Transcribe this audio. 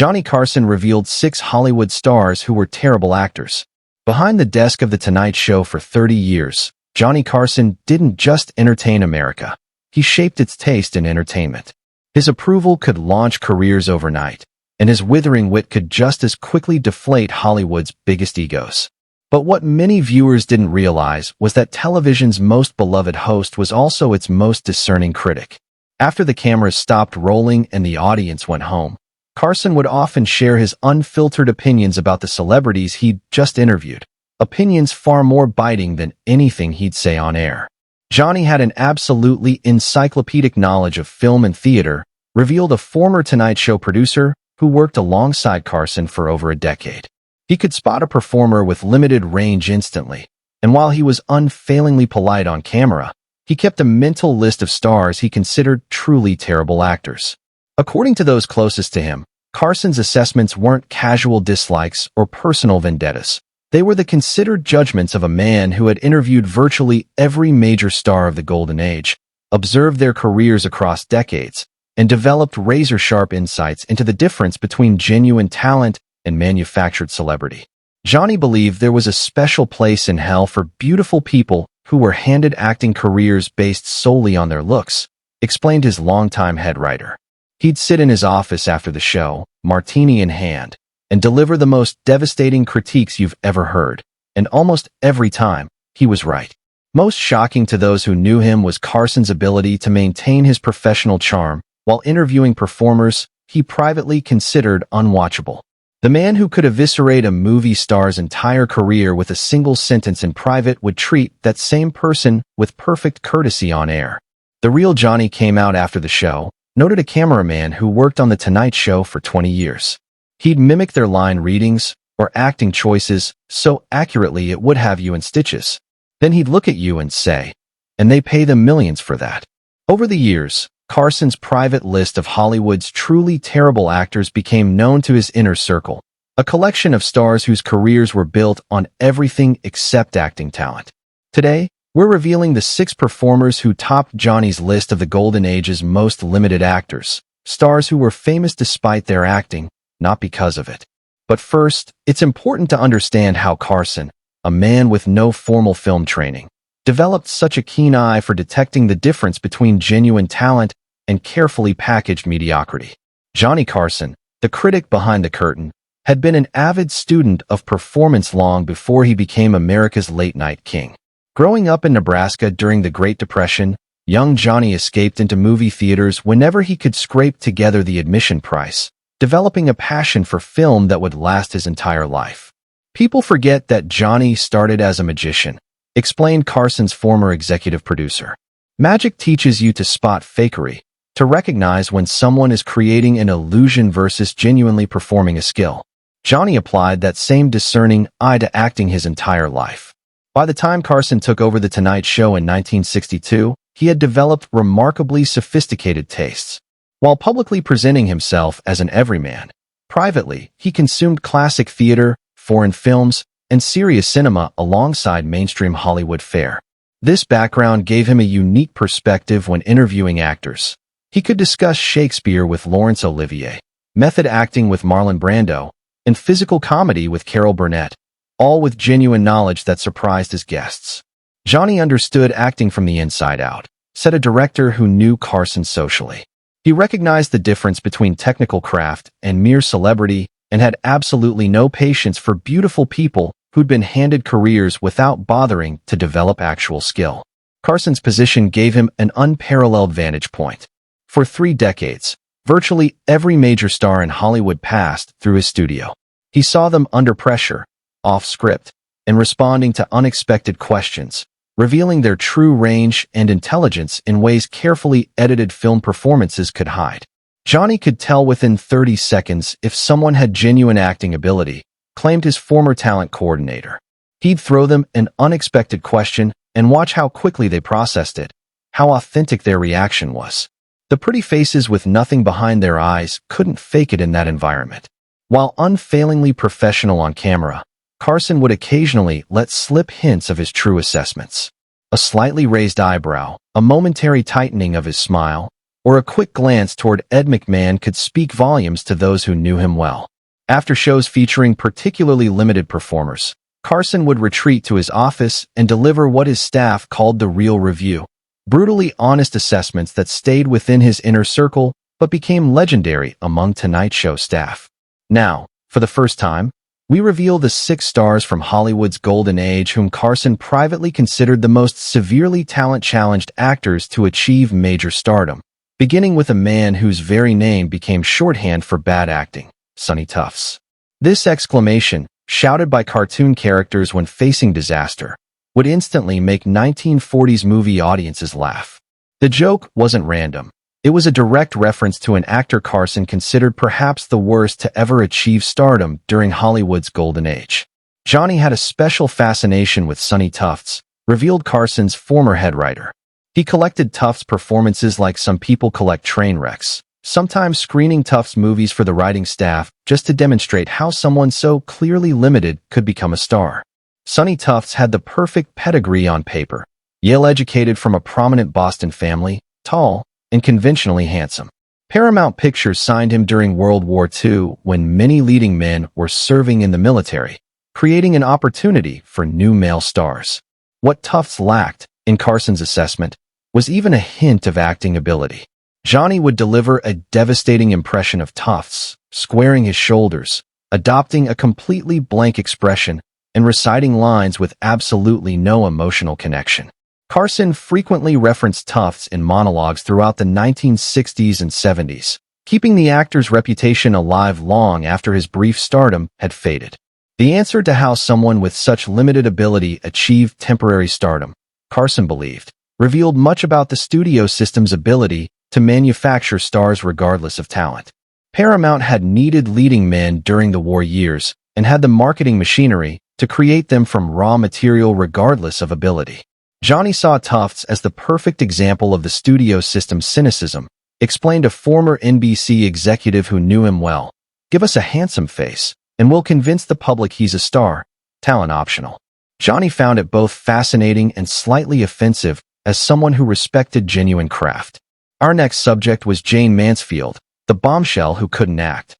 Johnny Carson revealed 6 Hollywood stars who were terrible actors. Behind the desk of The Tonight Show for 30 years, Johnny Carson didn't just entertain America. He shaped its taste in entertainment. His approval could launch careers overnight, and his withering wit could just as quickly deflate Hollywood's biggest egos. But what many viewers didn't realize was that television's most beloved host was also its most discerning critic. After the cameras stopped rolling and the audience went home, Carson would often share his unfiltered opinions about the celebrities he'd just interviewed, opinions far more biting than anything he'd say on air. Johnny had an absolutely encyclopedic knowledge of film and theater, revealed a former Tonight Show producer who worked alongside Carson for over a decade. He could spot a performer with limited range instantly, and while he was unfailingly polite on camera, he kept a mental list of stars he considered truly terrible actors. According to those closest to him, Carson's assessments weren't casual dislikes or personal vendettas. They were the considered judgments of a man who had interviewed virtually every major star of the Golden Age, observed their careers across decades, and developed razor-sharp insights into the difference between genuine talent and manufactured celebrity. Johnny believed there was a special place in hell for beautiful people who were handed acting careers based solely on their looks, explained his longtime head writer. He'd sit in his office after the show, martini in hand, and deliver the most devastating critiques you've ever heard, and almost every time, he was right. Most shocking to those who knew him was Carson's ability to maintain his professional charm while interviewing performers he privately considered unwatchable. The man who could eviscerate a movie star's entire career with a single sentence in private would treat that same person with perfect courtesy on air. The real Johnny came out after the show, noted a cameraman who worked on The Tonight Show for 20 years. He'd mimic their line readings or acting choices so accurately it would have you in stitches. Then he'd look at you and say, "And they pay them millions for that." Over the years, Carson's private list of Hollywood's truly terrible actors became known to his inner circle, a collection of stars whose careers were built on everything except acting talent. Today, we're revealing the 6 performers who topped Johnny's list of the Golden Age's most limited actors, stars who were famous despite their acting, not because of it. But first, it's important to understand how Carson, a man with no formal film training, developed such a keen eye for detecting the difference between genuine talent and carefully packaged mediocrity. Johnny Carson, the critic behind the curtain, had been an avid student of performance long before he became America's late-night king. Growing up in Nebraska during the Great Depression, young Johnny escaped into movie theaters whenever he could scrape together the admission price, developing a passion for film that would last his entire life. "People forget that Johnny started as a magician," explained Carson's former executive producer. "Magic teaches you to spot fakery, to recognize when someone is creating an illusion versus genuinely performing a skill." Johnny applied that same discerning eye to acting his entire life. By the time Carson took over The Tonight Show in 1962, he had developed remarkably sophisticated tastes. While publicly presenting himself as an everyman, privately, he consumed classic theater, foreign films, and serious cinema alongside mainstream Hollywood fare. This background gave him a unique perspective when interviewing actors. He could discuss Shakespeare with Laurence Olivier, method acting with Marlon Brando, and physical comedy with Carol Burnett, all with genuine knowledge that surprised his guests. Johnny understood acting from the inside out, said a director who knew Carson socially. He recognized the difference between technical craft and mere celebrity and had absolutely no patience for beautiful people who'd been handed careers without bothering to develop actual skill. Carson's position gave him an unparalleled vantage point. For 3 decades, virtually every major star in Hollywood passed through his studio. He saw them under pressure, off script, and responding to unexpected questions, revealing their true range and intelligence in ways carefully edited film performances could hide. Johnny could tell within 30 seconds if someone had genuine acting ability, claimed his former talent coordinator. He'd throw them an unexpected question and watch how quickly they processed it, how authentic their reaction was. The pretty faces with nothing behind their eyes couldn't fake it in that environment. While unfailingly professional on camera, Carson would occasionally let slip hints of his true assessments. A slightly raised eyebrow, a momentary tightening of his smile, or a quick glance toward Ed McMahon could speak volumes to those who knew him well. After shows featuring particularly limited performers, Carson would retreat to his office and deliver what his staff called the real review, brutally honest assessments that stayed within his inner circle but became legendary among Tonight Show staff. Now, for the first time, we reveal the 6 stars from Hollywood's golden age whom Carson privately considered the most severely talent-challenged actors to achieve major stardom, beginning with a man whose very name became shorthand for bad acting, Sonny Tufts. This exclamation, shouted by cartoon characters when facing disaster, would instantly make 1940s movie audiences laugh. The joke wasn't random. It was a direct reference to an actor Carson considered perhaps the worst to ever achieve stardom during Hollywood's golden age. Johnny had a special fascination with Sonny Tufts, revealed Carson's former head writer. He collected Tufts' performances like some people collect train wrecks, sometimes screening Tufts' movies for the writing staff just to demonstrate how someone so clearly limited could become a star. Sonny Tufts had the perfect pedigree on paper. Yale-educated from a prominent Boston family, tall, and conventionally handsome. Paramount Pictures signed him during World War II when many leading men were serving in the military, creating an opportunity for new male stars. What Tufts lacked, in Carson's assessment, was even a hint of acting ability. Johnny would deliver a devastating impression of Tufts, squaring his shoulders, adopting a completely blank expression, and reciting lines with absolutely no emotional connection. Carson frequently referenced Tufts in monologues throughout the 1960s and 70s, keeping the actor's reputation alive long after his brief stardom had faded. The answer to how someone with such limited ability achieved temporary stardom, Carson believed, revealed much about the studio system's ability to manufacture stars regardless of talent. Paramount had needed leading men during the war years and had the marketing machinery to create them from raw material regardless of ability. Johnny saw Tufts as the perfect example of the studio system's cynicism, explained a former NBC executive who knew him well. Give us a handsome face, and we'll convince the public he's a star, talent optional. Johnny found it both fascinating and slightly offensive as someone who respected genuine craft. Our next subject was Jane Mansfield, the bombshell who couldn't act.